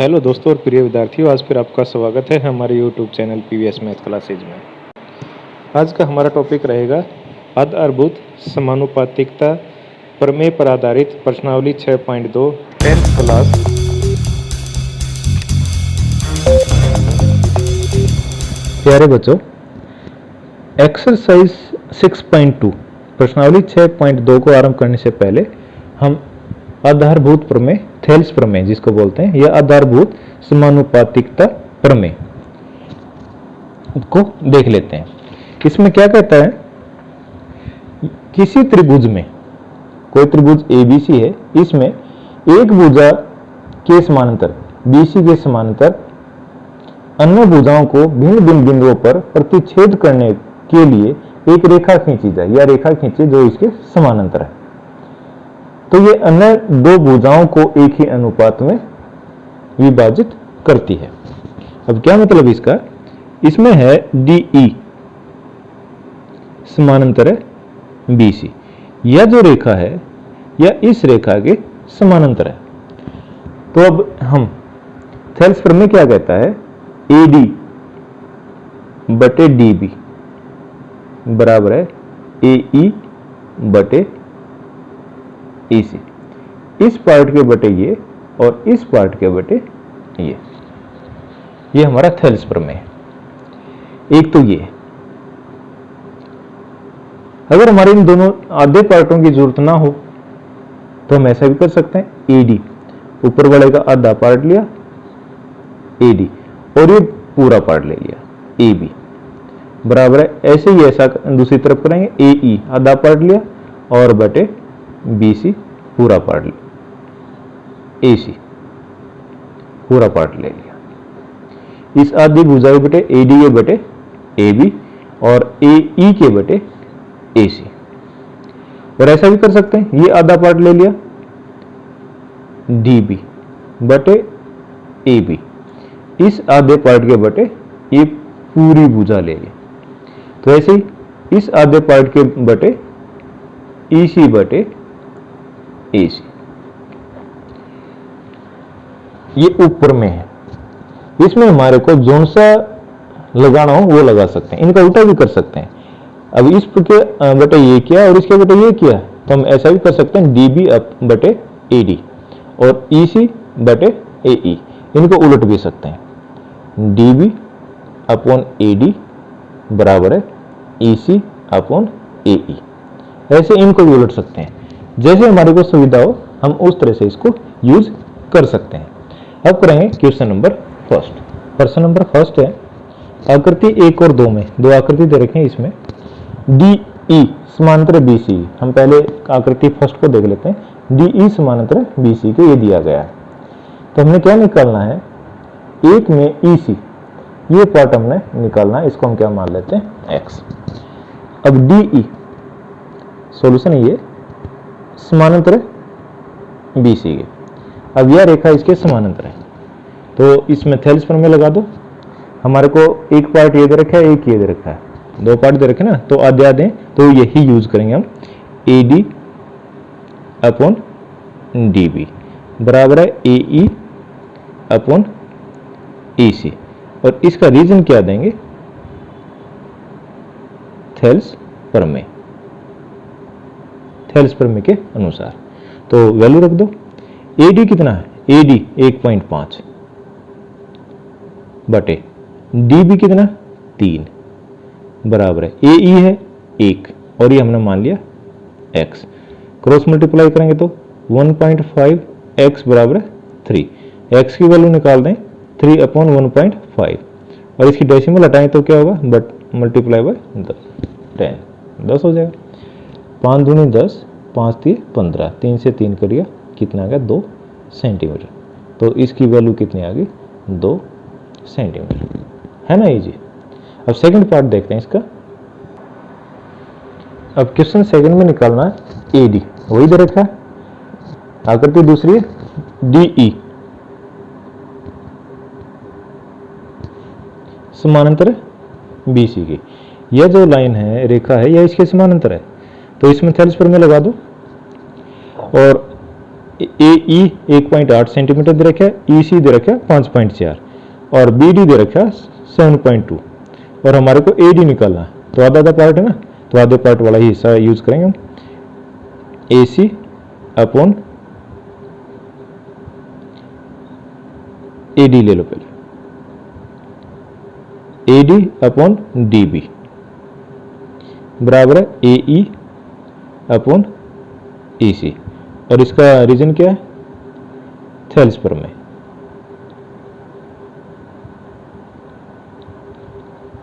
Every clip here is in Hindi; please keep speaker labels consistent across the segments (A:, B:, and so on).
A: हेलो दोस्तों और प्रिय विद्यार्थियों, आज फिर आपका स्वागत है हमारे YouTube channel PVS math classes में। आज का हमारा टॉपिक रहेगा आधारभूत समानुपातिकता प्रमेय पर आधारित प्रश्नावली 6.2 10th क्लास। प्यारे बच्चों, एक्सरसाइज 6.2 प्रश्नावली 6.2 को आरंभ करने से पहले हम आधारभूत प्रमेय, थेल्स प्रमेय जिसको बोलते हैं, या आधारभूत समानुपातिकता प्रमेय को देख लेते हैं। इसमें क्या कहता है, किसी त्रिभुज में, कोई त्रिभुज एबीसी है, इसमें एक भुजा के समानांतर बीसी के समानांतर अन्य भुजाओं को भिन्न भिन्न बिंदुओं पर प्रतिच्छेद करने के लिए एक रेखा खींची जाए या रेखा खींचे जो इसके समानांतर है। तो ये अन्य दो भुजाओं को एक ही अनुपात में विभाजित करती है। अब क्या मतलब इसका, इसमें है DE समानांतर है BC, यह जो रेखा है यह इस रेखा के समानांतर है। तो अब हम थेल्स प्रमेय क्या कहता है, AD बटे DB बराबर है AE बटे EC। इस पार्ट के बटे ये और इस पार्ट के बटे ये हमारा थेल्स प्रमेय है। एक तो ये, अगर हमारे इन दोनों आधे पार्टों की जरूरत ना हो तो हम ऐसा भी कर सकते हैं, AD ऊपर वाले का आधा पार्ट लिया AD और ये पूरा पार्ट ले लिया AB बराबर है, ऐसे ही ऐसा दूसरी तरफ करेंगे, AE आधा पार्ट लिया और बटे BC पूरा पार्ट लिया, AC पूरा पार्ट ले लिया। इस आधी भुजा के बटे AD के बटे AB और AE के बटे AC। और ऐसा भी कर सकते हैं, ये आधा पार्ट ले लिया DB बटे AB, इस आधे पार्ट के बटे ये पूरी भुजा ले ली। तो ऐसे ही इस आधे पार्ट के बटे EC बटे AC, ये ऊपर में है। इसमें हमारे को जोन सा लगाना हो वो लगा सकते हैं, इनका उल्टा भी कर सकते हैं। अब इस के बटे ये किया और इसके बटे ये किया, तो हम ऐसा भी कर सकते हैं DB बटे AD और EC बटे AE, इनको उलट भी सकते हैं। DB अपॉन AD बराबर है EC अपॉन AE, ऐसे इनको भी उलट सकते हैं। जैसे हमारे को सुविधा हो हम उस तरह से इसको यूज कर सकते हैं। अब करेंगे क्वेश्चन नंबर फर्स्ट। प्रश्न नंबर फर्स्ट है, आकृति 1 और 2 में दो आकृति दे रखे हैं, इसमें DE समानांतर BC। हम पहले आकृति फर्स्ट को देख लेते हैं। DE समानांतर BC को ये दिया गया है, तो हमने क्या निकालना है, एक में EC ये पार्ट हमने निकालना है, इसको हम क्या मान लेते हैं X। अब DE सॉल्यूशन ये समानांतर है BC के, अब यह रेखा इसके समानांतर है, तो इसमें थेल्स प्रमेय लगा दो। हमारे को एक पार्ट ये दे रखा है, एक ये दे रखा है, दो पार्ट दे रखे ना, तो आधे आधे, तो यही यूज करेंगे हम। AD अपॉन DB बराबर है AE अपॉन EC, और इसका रीजन क्या देंगे, थेल्स प्रमेय, थेल्स प्रमेय के अनुसार। तो वैल्यू रख दो। AD कितना है, AD 1.5 बटे DB कितना 3 बराबर है AE है 1 और ये हमने मान लिया X। क्रॉस मल्टीप्लाई करेंगे तो 1.5 X बराबर है 3, X की वैल्यू निकाल दें 3 अपॉन 1.5 और इसकी डेसिमल हटाएं तो क्या होगा, बट मल्टीप्लाई बाय 10 हो जाएगा। 5 दूनी 10, 5 3 15, 3 से 3 करिए कितना आ गया 2 सेंटीमीटर, तो इसकी वैल्यू कितनी आ गई 2 सेंटीमीटर, है ना इजी। अब सेकंड पार्ट देखते हैं इसका। अब क्वेश्चन सेकंड में निकालना है AD, वही दे रखा है। आकृति दूसरी है DE समानांतर BC की, यह जो लाइन है, रेखा है, यह इसके समानांतर है, तो इसमें थेल्स प्रमेय लगा दो। और ए ई 1.8 सेंटीमीटर दे रखा है, ई सी दे रखा है 5.4 और बी डी दे रखा है 7.2 और हमारे को ए डी निकालना है। तो आधा आधा पार्ट है ना, तो आधे पार्ट वाला ही हिस्सा यूज करेंगे हम। ए सी अपॉन ए डी ले लो पहले, A D upon D B बराबर है ए ई अपॉन ई सी और इसका रीजन क्या है, थेल्सपर में।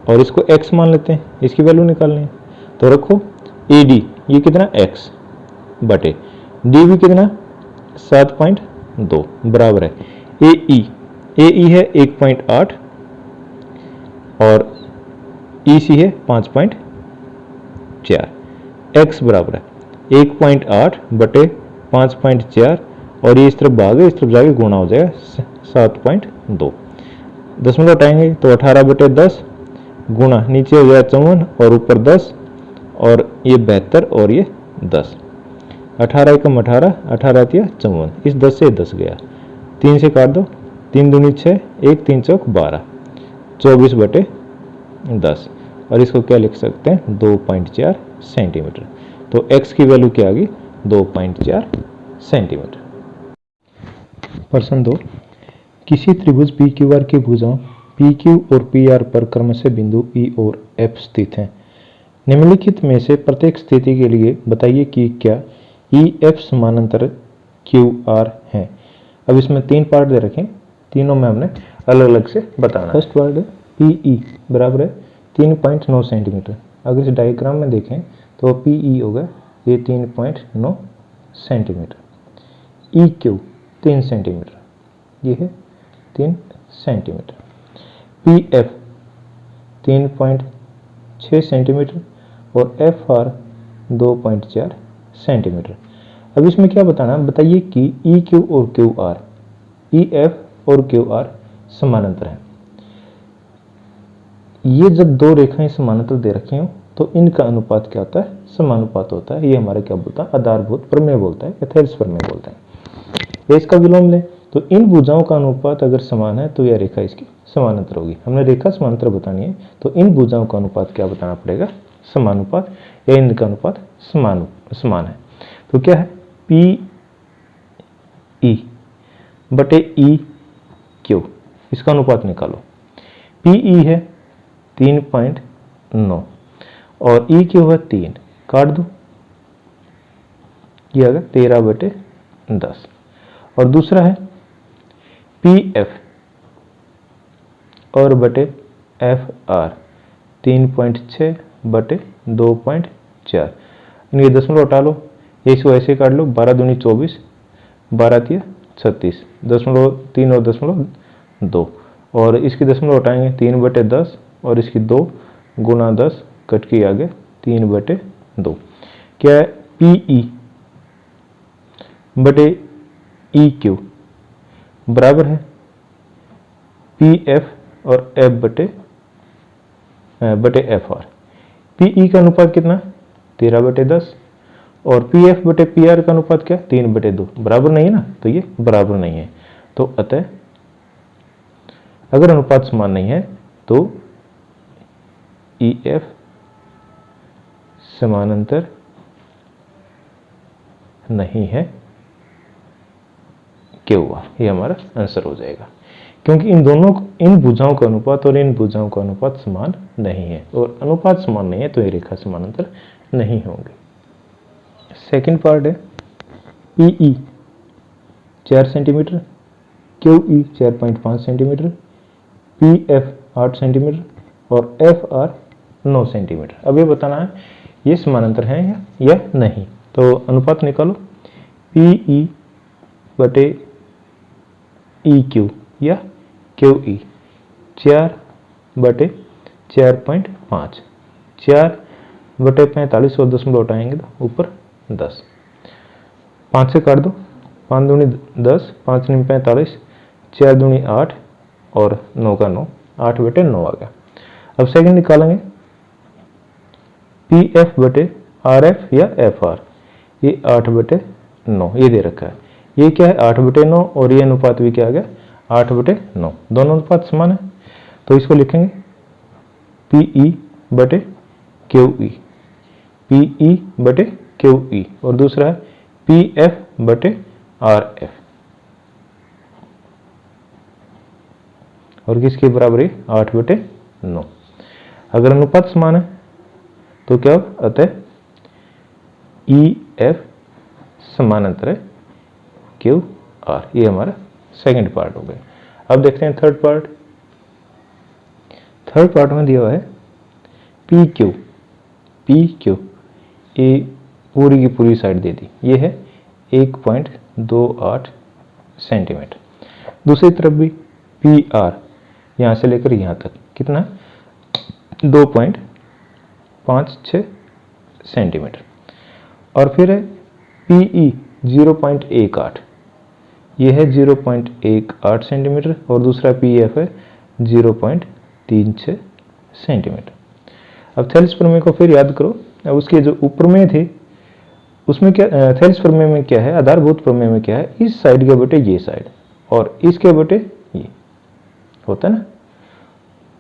A: और इसको x मान लेते हैं, इसकी वैल्यू निकालनी है। तो रखो AD ये कितना x बटे DB कितना 7.2 बराबर है AE है 1.8 और EC है 5.4। x बराबर है 1.8 बटे 5.4 और ये इस तरफ भागे इस तरफ जाके गुणा हो जाएगा 7.2। दशमलव हटाएंगे तो 18 बटे 10 गुणा नीचे हो जाएगा 54 और ऊपर 10 और ये 72 और ये 10। 18 एकम 18, 18 तिया 54, इस 10 से 10 गया, 3 से काट दो, 3 दूनी 6, 1 3 चौक 12, 24 बटे 10 और इसको क्या लिख सकते हैं 2.4 सेंटीमीटर। तो x की वैल्यू क्या आ गई 2.4 सेंटीमीटर। प्रश्न 2, किसी त्रिभुज PQR की भुजाओं PQ और PR पर क्रमशः बिंदु E और F स्थित हैं। निम्नलिखित में से प्रत्येक स्थिति के लिए बताइए कि क्या EF समानांतर QR है। अब इसमें 3 पार्ट दे रखें, तीनों में हमने अलग अलग से बताना। फर्स्ट पार्ट है PE बराबर है 3.9 सेंटीमीटर। अगर इस डायग्राम में देखें तो PE होगा ये 3.9 सेंटीमीटर, EQ 3 सेंटीमीटर, ये है 3 सेंटीमीटर, PF 3.6 सेंटीमीटर और FR 2.4 सेंटीमीटर। अब इसमें क्या बताना, बताइए कि EQ और QR, EF और QR समानांतर हैं। ये जब दो रेखाएं समानांतर दे रखी हों तो इनका अनुपात क्या होता है, समानुपात होता है। ये हमारा क्या बोलता है, आधारभूत प्रमेय बोलता है, एथेल्स प्रमेय बोलता है। इसका विलोम ले तो इन भुजाओं का अनुपात अगर समान है तो यह रेखा इसकी समानांतर होगी। हमने रेखा समानांतर बतानी है तो इन भुजाओं का अनुपात क्या बताना पड़ेगा, समानुपात, या इनका अनुपात समान है। तो क्या है PE बटे EQ, इसका अनुपात निकालो। PE है 3.9 और EQ है 3, काट दो, ये आ गया 13 बटे 10। और दूसरा है PF और बटे FR 3.6 बटे 2.4। इनके दशमलव हटा लो, इसको ऐसे काट लो, 12 दूनी 24, 12 तिया 36, दशमलव 3 और दशमलव 2 और इसकी दशमलव हटाएंगे 3 बटे 10 और इसकी 2 गुना 10 कट के आगे 3 बटे 2। क्या है PE बटे EQ बराबर है PF और F बटे FR। PE का अनुपात कितना, 13 बटे 10 और PF बटे PR का अनुपात क्या, 3 बटे 2, बराबर नहीं है ना, तो ये बराबर नहीं है। तो अतः अगर अनुपात समान नहीं है तो EF समानांतर नहीं है QR, ये हमारा आंसर हो जाएगा। क्योंकि इन भुजाओं का अनुपात और इन भुजाओं का अनुपात समान नहीं है और अनुपात समान नहीं है तो ये रेखा समानांतर नहीं होंगे। सेकंड पार्ट है PE 4 centimetre, QE 4.5 centimetre, PF 8 centimetre और FR 9 सेंटीमीटर। अब ये बताना है ये समानांतर हैं या नहीं। तो अनुपात निकालो, PE बटे EQ या QE 4 बटे 4.5, 4 बटे 45 और दशमलव उठाएंगे तो ऊपर 10, 5 से काट दो, 5 दूनी 10, 5 दूनी 45, 4 दूनी 8 और 9 का 9, 8 बटे 9 आ गया। अब सेकंड निकालेंगे PF बटे RF या FR, ये 8 बटे 9 ये दे रखा है। ये क्या है 8/9 और ये अनुपात भी क्या आ गया 8/9, दोनों अनुपात समान है। तो इसको लिखेंगे PE बटे QE, PE बटे QE, और दूसरा है PF बटे RF, और किसके बराबर है 8/9। अगर अनुपात समान है तो क्या होगा, अतः EF समानांतर है QR। ये हमारा सेकंड पार्ट हो गया। अब देखते हैं थर्ड पार्ट। थर्ड पार्ट में दिया हुआ है PQ, ये पूरी की पूरी साइड दे दी, ये है 1.28 सेंटीमीटर। दूसरी तरफ भी PR, यहां से लेकर यहां तक कितना 2.56 सेंटीमीटर। और फिर है PE 0.18, ये है 0.18 सेंटीमीटर, और दूसरा PF है 0.36 सेंटीमीटर। अब थेल्स प्रमेय को फिर याद करो। अब उसके जो उपप्रमेय थे उसमें क्या, थेल्स प्रमेय में क्या है, आधारभूत प्रमेय में क्या है, इस साइड के बटे ये साइड और इसके बटे ये होता है ना।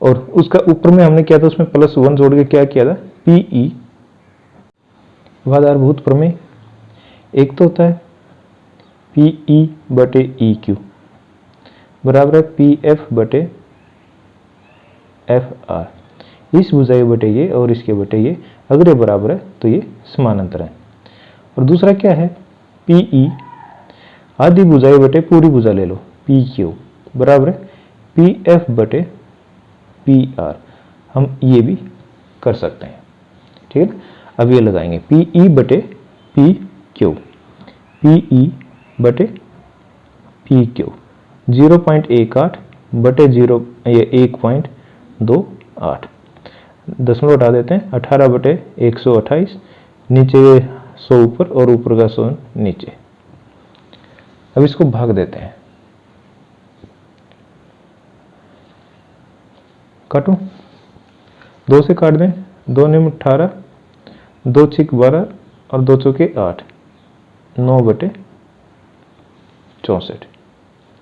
A: और उसका उपप्रमेय हमने किया था, उसमें +1 जोड़ के क्या किया था PE। आधारभूत प्रमेय एक तो होता है PE बटे EQ बराबर है PF बटे FR। इस भुजाएं बटे ये और इसके बटे ये, अगर ये बराबर है तो ये समानांतर है। और दूसरा क्या है PE आधी भुजाएं बटे पूरी भुजा ले लो PQ बराबर है PF बटे PR। हम ये भी कर सकते हैं, ठीक है। अब ये लगाएंगे PE बटे PQ, PE बटे PQ 0.18 बटे 1.28, दशमलव हटा देते हैं 18 बटे 128, नीचे 100 ऊपर और ऊपर का 100 नीचे। अब इसको भाग देते हैं, काटो 2 से काट दें, 2 निम 18, 2 छिक 12 और 2 चौके 8, 9/64,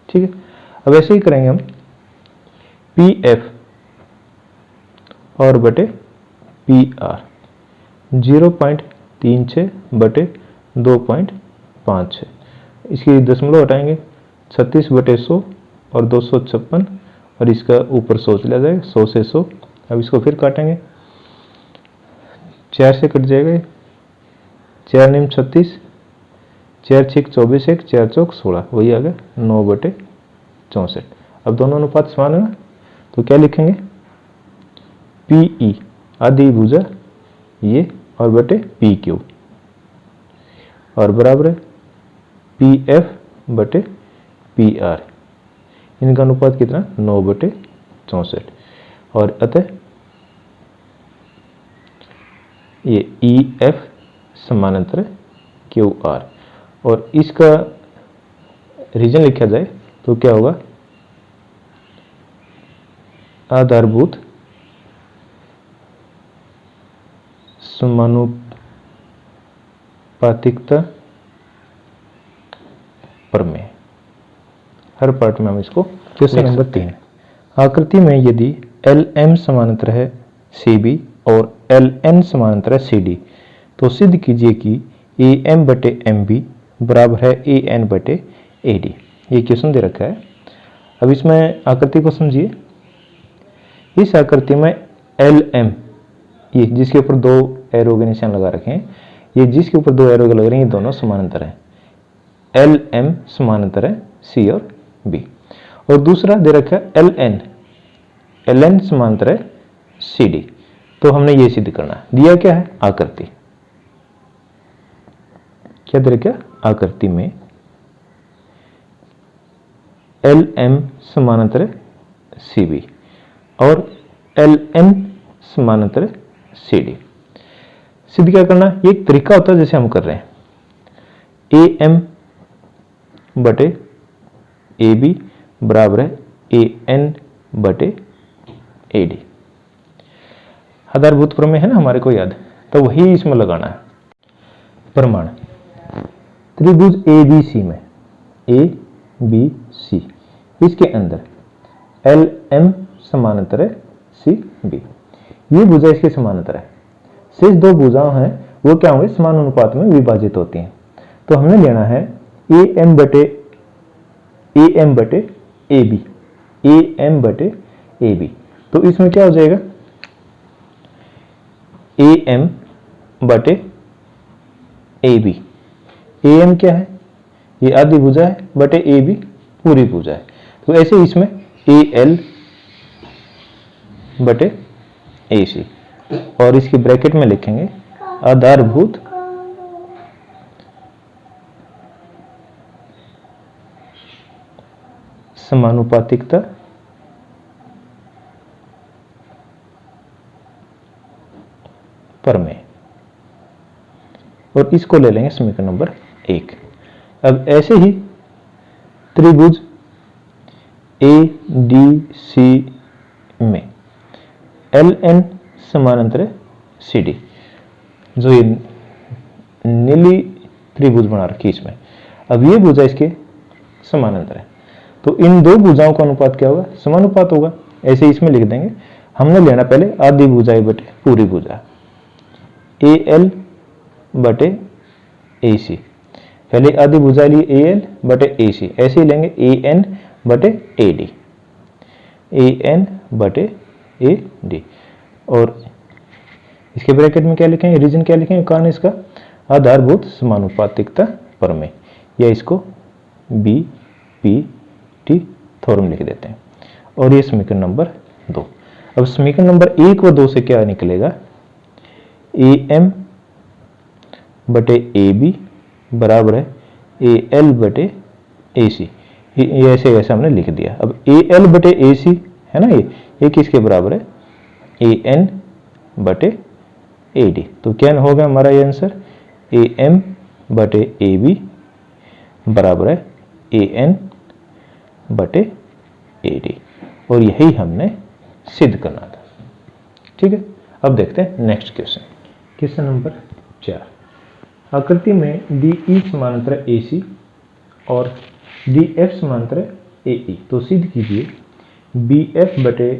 A: ठीक है। अब ऐसे ही करेंगे हम PF और बटे PR 0.36 बटे 2.56, इसकी दशमलव हटाएंगे 36/100 और 256, और इसका ऊपर 100 चला जाएगा, 100 से 100। अब इसको फिर काटेंगे, 4 से कट जाएगा, 4 निम 36, 4 छिक 24, 1 4 चौक 16, वही आ गया 9/64। अब दोनों अनुपात समान है ना, तो क्या लिखेंगे PE आधी भुजा ये और बटे PQ और बराबर है PF बटे PR। इनका अनुपात कितना 9/64, और अतः ये EF समानांतर QR। और इसका रीजन लिखा जाए तो क्या होगा, आधारभूत समानुपातिकता प्रमेय। हर पार्ट में हम इसको क्वेश्चन नंबर 3, आकृति में यदि LM समानांतर है CB और LN समानांतर है CD, तो सिद्ध कीजिए कि AM बटे MB बराबर है AN बटे AD। ये क्वेश्चन दे रखा है। अब इसमें आकृति को समझिए। इस आकृति में LM, ये जिसके ऊपर 2 एरो के निशान लगा रखे हैं, ये जिसके ऊपर 2 एरो लग रहे हैं, ये दोनों समानांतर हैं। LM समानांतर है C और B। और दूसरा दे रखा है LN समानांतर है CD। तो हमने ये सिद्ध करना है। दिया क्या है आकृति, क्या दे रखा है आकृति में LM समानांतर है CB और LN समानांतर है CD। सिद्ध क्या करना, ये एक तरीका होता है जैसे हम कर रहे हैं, AM बटे AB बराबर है AN बटे AD। आधारभूत प्रमेय है ना हमारे को याद, तो वही इसमें लगाना है। प्रमाण त्रिभुज ABC में ए बी सी, इसके अंदर एल एम समानांतर है सी बी, ये भुजा इसके समानांतर है। शेष दो भुजाएं हैं वो क्या होंगे, समान अनुपात में विभाजित होती हैं। तो हमने लेना है ए एम बटे ए बी, ए एम बटे ए बी। तो इसमें क्या हो जाएगा, ए एम बटे ए बी। ए एम क्या है, ये आधी भुजा है, बटे ए बी पूरी भुजा है। तो ऐसे इसमें ए एल बटे ए सी, और इसकी ब्रैकेट में लिखेंगे आधारभूत समानुपातिकता प्रमेय, और इसको ले लेंगे समीकरण नंबर 1। अब ऐसे ही त्रिभुज ए डी सी में एल एन समानांतर सी डी, जो ये नीली त्रिभुज बना रखी इसमें, अब ये भुजा इसके समानांतर है। तो इन दो भुजाओं का अनुपात क्या होगा, समानुपात होगा। ऐसे इसमें लिख देंगे, हमने लेना पहले आधी भुजाएं बटे पूरी भुजा, ए एल बटे ए सी, पहले आधी भुजा ली ए एल बटे ए सी, ऐसे ही लेंगे ए एन बटे ए डी, ए एन बटे ए डी, और इसके ब्रैकेट में क्या लिखेंगे, रीजन क्या लिखेंगे, कारण इसका आधारभूत समानुपातिकता प्रमेय, या इसको बी पी टी थ्योरम लिख देते हैं। और ये समीकरण नंबर 2। अब समीकरण नंबर 1 व 2 से क्या निकलेगा, ए एम बटे ए बी बराबर है ए एल बटे ए सी, ये ऐसे ऐसे हमने लिख दिया। अब ए एल बटे ए सी है ना, ये किसके बराबर है, ए एन बटे ए डी। तो क्या होगा हमारा ये आंसर, ए एम बटे ए बी बराबर है ए एन बटे ए डी, और यही हमने सिद्ध करना था। ठीक है, अब देखते हैं नेक्स्ट क्वेश्चन। क्वेश्चन नंबर 4, आकृति में डी ई समानांतर ए सी और डी एफ समानांतर ए ई, तो सिद्ध कीजिए बी एफ बटे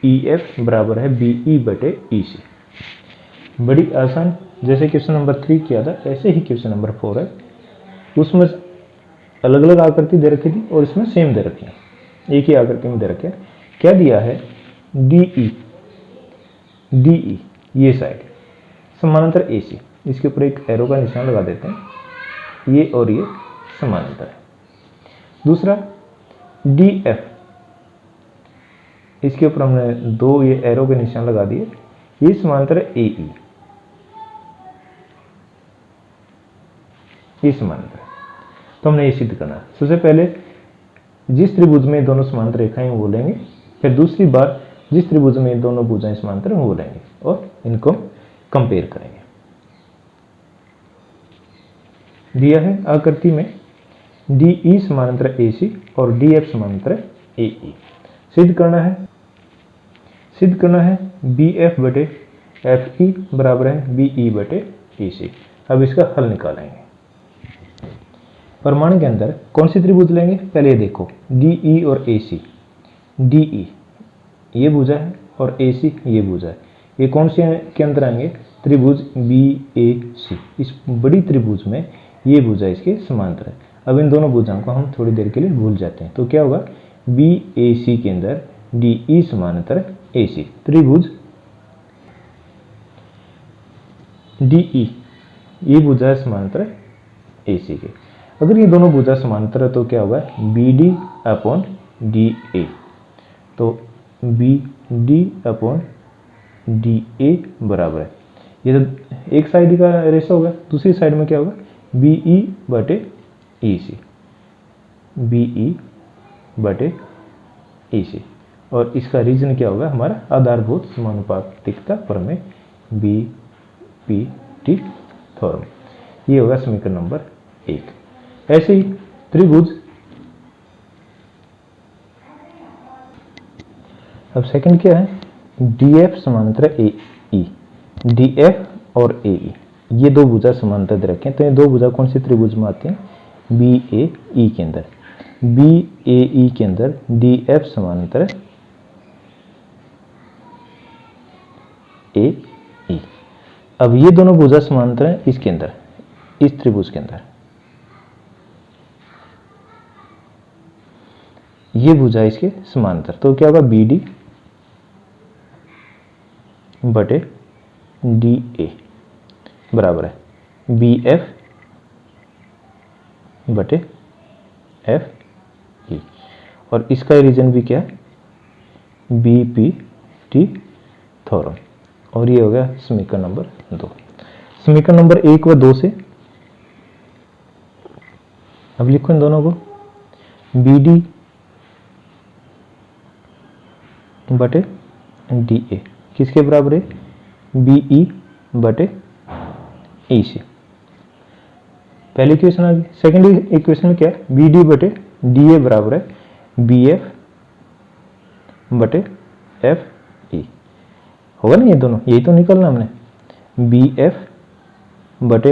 A: ई एफ बराबर है बी ई बटे ई सी। बड़ी आसान, जैसे क्वेश्चन नंबर 3 किया था ऐसे ही क्वेश्चन नंबर 4 है। उसमें अलग अलग आकृति दे रखी थी और इसमें सेम दे रखी है, एक ही आकृति में दे रखे हैं। क्या दिया है, डी ई ये साइड समानांतर ए सी, इसके ऊपर एक एरो का निशान लगा देते हैं, ये और ये समानांतर है। दूसरा डी एफ, इसके ऊपर हमने 2 ये एरो के निशान लगा दिए, ये समानांतर है ए ई, ये समानांतर है। तो हमने ये सिद्ध करना है। सबसे पहले जिस त्रिभुज में दोनों समांतर रेखाएं वो लेंगे, फिर दूसरी बार जिस त्रिभुज में दोनों भुजाएं समांतर हैं वो लेंगे और इनको कंपेयर करेंगे। दिया है आकृति में डी ई समानांतर ए सी और डी एफ समानांतर ए ई। सिद्ध करना है बी एफ बटे एफ ई बराबर है बी ई बटे ई सी। अब इसका हल निकालेंगे। प्रमाण के अंदर कौन सी त्रिभुज लेंगे, पहले ये देखो डी ई और ए सी। डी ई ये भुजा है और ए सी ये भुजा है, ये कौन से के अंदर आएंगे, त्रिभुज बी ए सी। इस बड़ी त्रिभुज में ये भुजा इसके समांतर है। अब इन दोनों भुजाओं को हम थोड़ी देर के लिए भूल जाते हैं, तो क्या होगा, बी ए सी के अंदर डी ई समांतर ए सी। त्रिभुज डी ई ये भुजा है समांतर ए सी के। अगर ये दोनों भुजा समांतर है तो क्या होगा, B D upon D A. तो B D upon D A बराबर है, ये तो एक साइड का रेशो होगा, दूसरी साइड में क्या होगा, बी ई बटे ई सी, बी ई बटे ई सी। और इसका रीजन क्या होगा, हमारा आधारभूत समानुपातिकता प्रमेय, बी पी टी थ्योरम। ये होगा समीकरण नंबर 1। ऐसे ही त्रिभुज, अब सेकंड क्या है, डी एफ समांतर ए ई। डी एफ और ए ई ये दो भुजा समांतर दे रखे हैं, तो ये दो भुजा कौन सी त्रिभुज में आती हैं, बी ए ई के अंदर, बी ए ई के अंदर डी एफ समानांतर है ए ई। अब ये दोनों भुजा समांतर हैं इसके अंदर, इस त्रिभुज के अंदर, ये भुजा इसके समांतर, तो क्या होगा बी डी बटे डी ए बराबर है बी एफ बटे एफ ई, और इसका रीजन भी क्या है बी पी टी थ्योरम, और ये हो गया समीकरण नंबर 2। समीकरण नंबर 1 व 2 से अब लिखो इन दोनों को, बी डी बटे डी ए किसके बराबर है बी ई बटे ई सी। पहली इक्वेशन आ गई। सेकेंड इक्वेशन में क्या है बी डी बटे डी ए बराबर है बी एफ बटे एफ ई, होगा ना ये दोनों, यही तो निकलना हमने, बी एफ बटे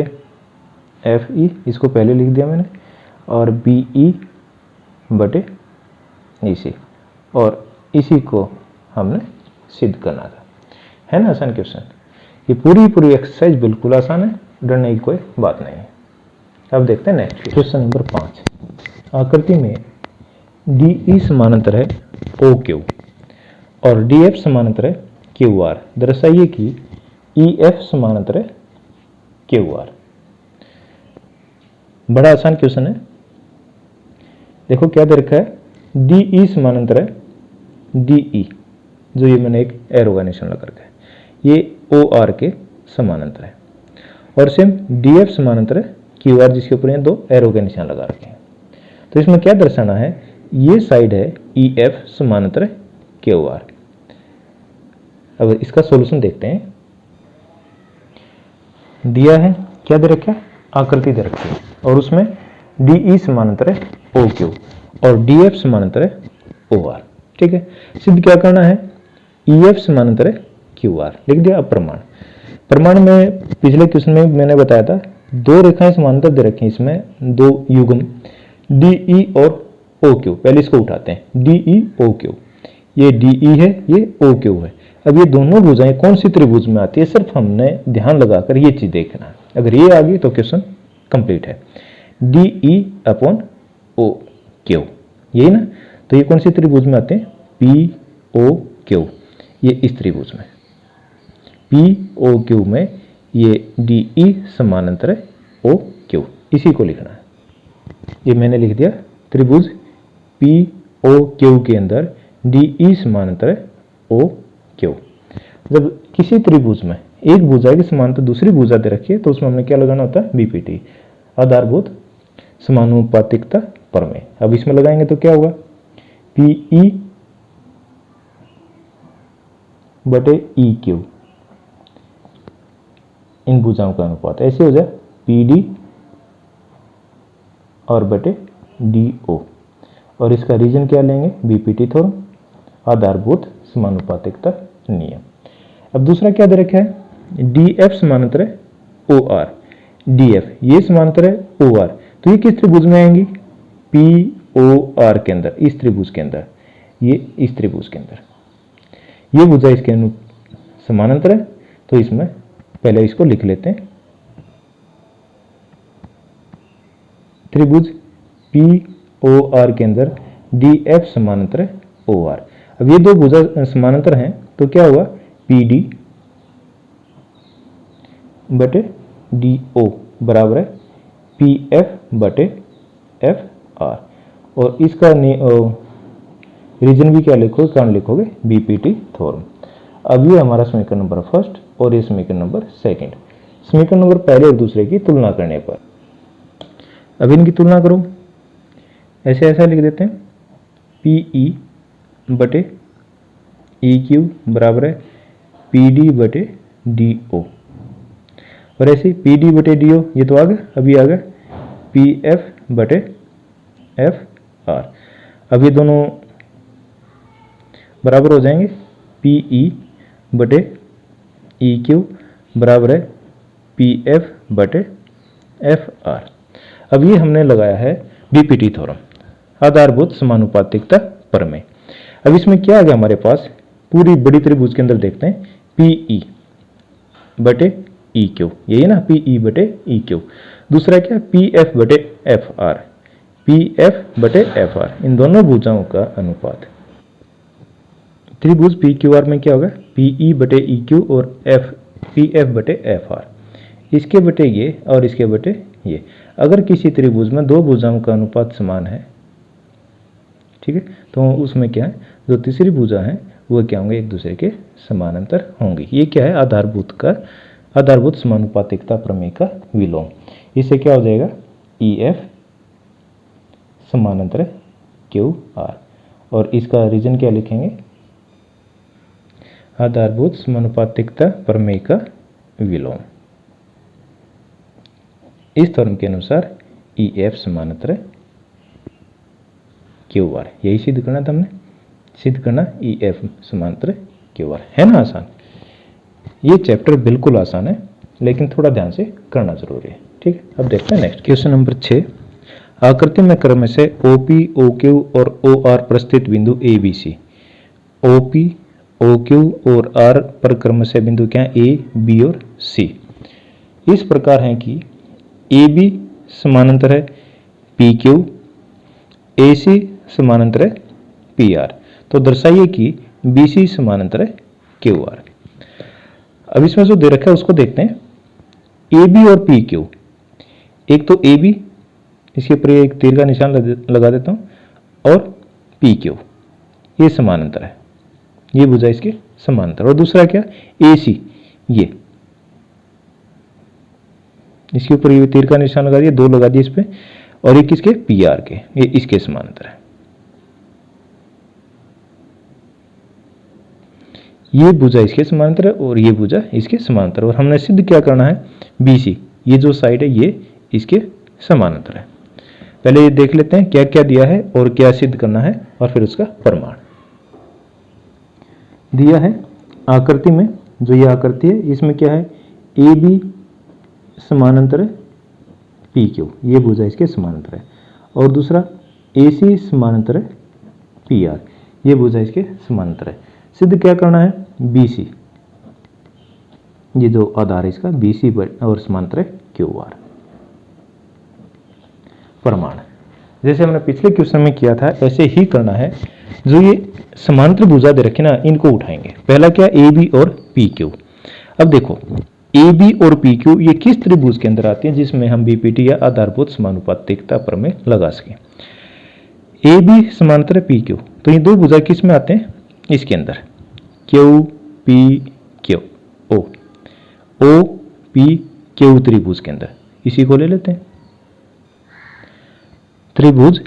A: एफ ई, इसको पहले लिख दिया मैंने, और बी ई बटे ई सी, और इसी को हमने सिद्ध करना था, है ना आसान क्वेश्चन। ये पूरी एक्सरसाइज बिल्कुल आसान है, डरने की कोई बात नहीं है। अब देखते हैं नेक्स्ट क्वेश्चन नंबर 5। आकृति में डी ई समानांतर है ओ क्यू और डी एफ समानांतर है क्यू आर, दर्शाइए कि ई एफ समानांतर है क्यू आर। बड़ा आसान क्वेश्चन है। देखो क्या दे रखा है डी ई समानांतर है डी ई, जो ये मैंने एक एरो का निशान लगा रखा है, ये ओ आर के समानांतर है, और सेम डी एफ समानांतर है क्यू आर, जिसके ऊपर ये दो एरो के निशान लगा रखे हैं। तो इसमें क्या दर्शाना है, ये साइड है ई एफ समानांतर है क्यू आर। अब इसका सॉल्यूशन देखते हैं। दिया है क्या दे रखा है आकृति दे रखी है, और उसमें डी ई समानांतर है ओ क्यू और डी एफ समानांतर है ओ आर। ठीक है, सिद्ध क्या करना है, ई एफ समानांतर है क्यू आर लिख दिया। अब प्रमाण में पिछले क्वेश्चन में मैंने बताया था दो रेखाएं समानांतर दे रखी हैं, इसमें दो युग्म डी ई और ओ क्यू। पहले इसको उठाते हैं, डी ई ओ क्यू, ये डी ई है, ये ओ क्यू है। अब ये दोनों भुजाएं कौन सी त्रिभुज में आती है, सिर्फ हमने ध्यान लगाकर ये चीज देखना है। अगर ये आ गई तो क्वेश्चन कंप्लीट है। D E upon O Q, यही ना, तो ये कौन सी त्रिभुज में आते हैं, पी ओ क्यू, ये इस त्रिभुज में पी ओ क्यू में ये डी ई समानांतर है ओ क्यू, इसी को लिखना है। ये मैंने लिख दिया, त्रिभुज पी ओ क्यू के अंदर डी ई समानांतर है ओ क्यू। जब किसी त्रिभुज में एक भुजा के समानांतर दूसरी भुजा दे रखी है तो उसमें हमने क्या लगाना होता है, बीपीटी, आधारभूत समानुपातिकता प्रमेय। अब इसमें लगाएंगे तो क्या होगा, पीई बटे ई क्यू, इन भुजाओं का अनुपात ऐसे हो जाए पी डी और बटे डी ओ, और इसका रीजन क्या लेंगे, बीपीटी थ्योरम, आधारभूत समानुपातिकता नियम। अब दूसरा क्या दे रखा है, डी एफ समानांतर है ओ आर, डी एफ ये समानांतर है ओ आर, तो ये किस त्रिभुज में आएंगी, पी ओ आर के अंदर, इस त्रिभुज के अंदर, ये इस त्रिभुज के अंदर, ये भुजा इसके समानांतर है। तो इसमें पहले इसको लिख लेते हैं, त्रिभुज पी ओ आर के अंदर डी एफ समानांतर है ओ आर। अब ये दो भुजा समानांतर हैं तो क्या हुआ, पी डी बटे डी ओ बराबर है पी एफ बटे एफ आर, और इसका रीजन भी क्या लिखोगे, कारण लिखोगे बीपीटी थ्योरम। अब ये हमारा समीकरण नंबर फर्स्ट और ये समीकरण नंबर सेकंड। समीकरण नंबर पहले और दूसरे की तुलना करने पर, अब इनकी तुलना करो, ऐसे ऐसा लिख देते हैं, पी ई बटे ई क्यू बराबर है पी डी बटे डी ओ, और ऐसे पी डी बटे डी ओ ये तो आ गया, अभी आ गया पी एफ बटे एफ आर। अब ये दोनों बराबर हो जाएंगे, पी ई बटे ई क्यू बराबर है पी एफ बटे एफ आर। अब ये हमने लगाया है बीपीटी थ्योरम, आधारभूत समानुपातिकता प्रमेय। अब इसमें क्या आ गया हमारे पास, पूरी बड़ी त्रिभुज के अंदर देखते हैं पीई बटे ई क्यू, यही ना पीई बटे ई क्यू। दूसरा क्या, पी एफ बटे एफ आर, पी एफ बटे एफ आर, इन दोनों भुजाओं का अनुपात। त्रिभुज पी क्यू आर में क्या होगा, पीई बटे ई क्यू और एफ पी एफ बटे एफ आर, इसके बटे ये और इसके बटे ये। अगर किसी त्रिभुज में दो भुजाओं का अनुपात समान है, ठीक है, तो उसमें क्या है, जो तीसरी भुजा है वो क्या होंगे, एक दूसरे के समानांतर होंगी। ये क्या है, आधारभूत समानुपातिकता प्रमेय का विलोम। इससे क्या हो जाएगा, ई एफ समानांतर क्यू आर, और इसका रीजन क्या लिखेंगे, आधारभूत समानुपातिकता प्रमेय का विलोम। इस थ्योरम के अनुसार ई एफ समानांतर क्यू आर, यही सिद्ध करना था हमने, सिद्ध करना ई एफ समांतर क्यू आर, है ना आसान। ये चैप्टर बिल्कुल आसान है, लेकिन थोड़ा ध्यान से करना जरूरी है, ठीक है। अब देखते हैं नेक्स्ट क्वेश्चन नंबर 6। आकृति में क्रम से OP, OQ और OR पर स्थित बिंदु ABC, OP, OQ और R पर क्रम से बिंदु क्या है, A, B और C इस प्रकार हैं कि AB समानांतर है PQ, AC समानांतर है PR, तो दर्शाइए कि BC समानांतर है QR। अब इसमें जो दे रखा है उसको देखते हैं। AB और PQ, एक तो AB, इसके ऊपर एक तीर का निशान लगा देता हूं, और PQ ये समानांतर है, ये भुजा इसके समानांतर। और दूसरा क्या, AC, ये इसके ऊपर ये तीर का निशान लगा दिया, दो लगा दिए इस पे, और एक किसके, PR के, ये इसके समानांतर है। ये भुजा इसके समानांतर है और ये भुजा इसके समानांतर, और हमने सिद्ध क्या करना है, BC, ये जो साइड है ये इसके समानांतर है। पहले ये देख लेते हैं क्या क्या दिया है और क्या सिद्ध करना है, और फिर उसका प्रमाण दिया है। आकृति में जो ये आकृति है इसमें क्या है, AB समानांतर है PQ, ये भुजा इसके समानांतर है, और दूसरा AC समानांतर है PR, ये भुजा इसके समानांतर है। सिद्ध क्या करना है, BC, ये जो आधार है इसका BC और समांतर है QR। प्रमाण जैसे हमने पिछले क्वेश्चन में किया था ऐसे ही करना है। जो ये समांतर भुजा दे रखे ना, इनको उठाएंगे। पहला क्या, AB और PQ। अब देखो AB और PQ ये किस त्रिभुज के अंदर आती है जिसमें हम BPT या आधारभूत समानुपातिकता प्रमेय लगा सकें। AB समांतर है PQ, तो ये दो भुजा किस में आते हैं, इसके अंदर QPQ, OPQ त्रिभुज के अंदर, इसी को ले लेते हैं त्रिभुज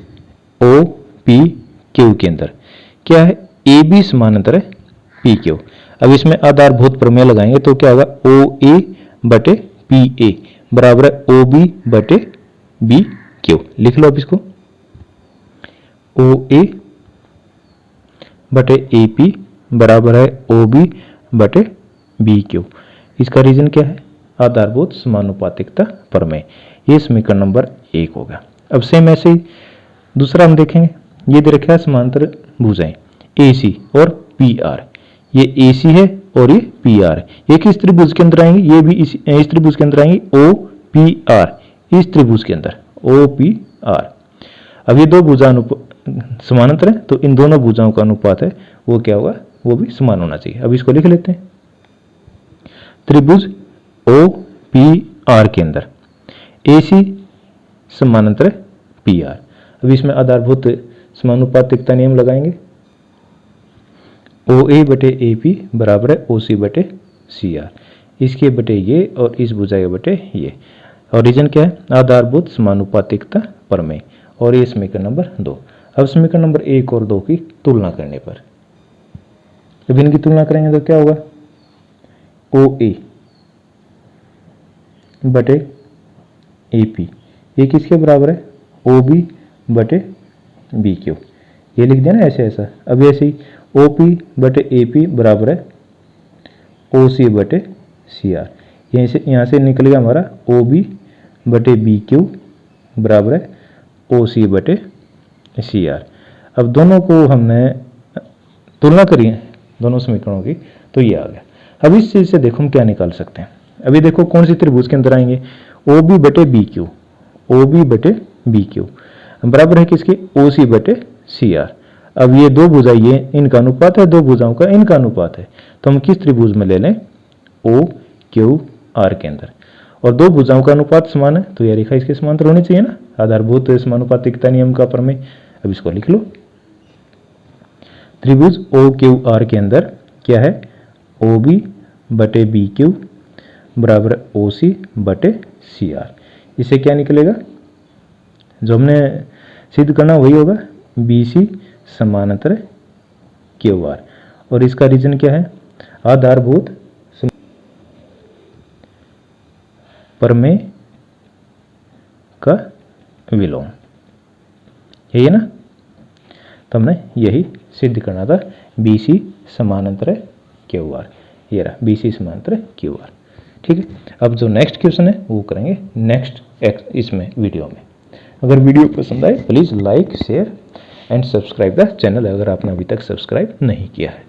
A: OPQ के अंदर क्या है, AB समानांतर है PQ। अब इसमें आधारभूत प्रमेय लगाएंगे तो क्या होगा, OA बटे PA बराबर है OB बटे BQ। लिख लो अब इसको, OA बटे AP बराबर है OB बटे BQ। इसका रीजन क्या है, आधारभूत समानुपातिकता प्रमेय। ये समीकरण नंबर 1 हो गया। अब सेम ऐसे ही दूसरा हम देखेंगे। ये दे रखा है समांतर भुजाएं AC और PR, ये AC है और ये PR है। ये किस त्रिभुज के अंदर आएंगी, ये भी इस त्रिभुज के अंदर आएंगी OPR, इस त्रिभुज के अंदर OPR। अब ये दो भुजा समानांतर है, तो इन दोनों भुजाओं का अनुपात है वो क्या होगा, वो भी समान होना चाहिए। अब इसको लिख लेते हैं। त्रिभुज OPR के अंदर AC समानांतर है PR। अब इसमें आधारभूत समानुपातिकता नियम लगाएंगे। OA बटे AP बराबर है OC बटे CR, इसके बटे ये और इस भुजा के बटे ये। और रीजन क्या है, आधारभूत समानुपातिकता प्रमेय। और ये समीकरण नंबर 2। अब समीकरण नंबर 1 और 2 की तुलना करने पर, जब इनकी तुलना करेंगे तो क्या होगा, OA बटे AP ये किसके बराबर है, OB बटे BQ। ये लिख दिया ना ऐसे ऐसा। अब ऐसे ही OP बटे AP बराबर है OC बटे CR। यहाँ से निकल गया हमारा OB बटे BQ बराबर है ओ सी बटे सी आर। अब दोनों को हमने तुलना करी है दोनों समीकरणों की, तो ये आ गया। अब इस चीज से देखो हम क्या निकाल सकते हैं। अभी देखो कौन सी त्रिभुज के अंदर आएंगे, ओ बी बटे बी क्यू, ओ बी बटे बी क्यू बराबर है किसके, ओ सी बटे सी आर। अब ये दो भुजा, ये इनका अनुपात है, दो भुजाओं का इनका अनुपात है, तो हम किस त्रिभुज में ले लें, ओ क्यू आर के अंदर। और दो भुजाओं का अनुपात समान है, तो यह रेखा इसके समांतर होनी चाहिए ना, आधारभूत समानुपातिकता नियम का प्रमेय। अब इसको लिख लो, त्रिभुज ओ क्यू आर के अंदर क्या है, ओ बी बटे बी क्यू बराबर ओ सी बटे सी आर। इससे क्या निकलेगा, जो हमने सिद्ध करना वही होगा, बी सी समानांतर क्यू आर। और इसका रीजन क्या है, आधारभूत प्रमेय का विलोम, यही है ना। तो हमने यही सिद्ध करना था, बी सी समानांतर क्यू आर, ये रहा बी सी समानांतर क्यू आर। ठीक है, अब जो नेक्स्ट क्वेश्चन है वो करेंगे नेक्स्ट इसमें वीडियो में। अगर वीडियो पसंद आए please like share and subscribe the channel, अगर आपने अभी तक सब्सक्राइब नहीं किया है।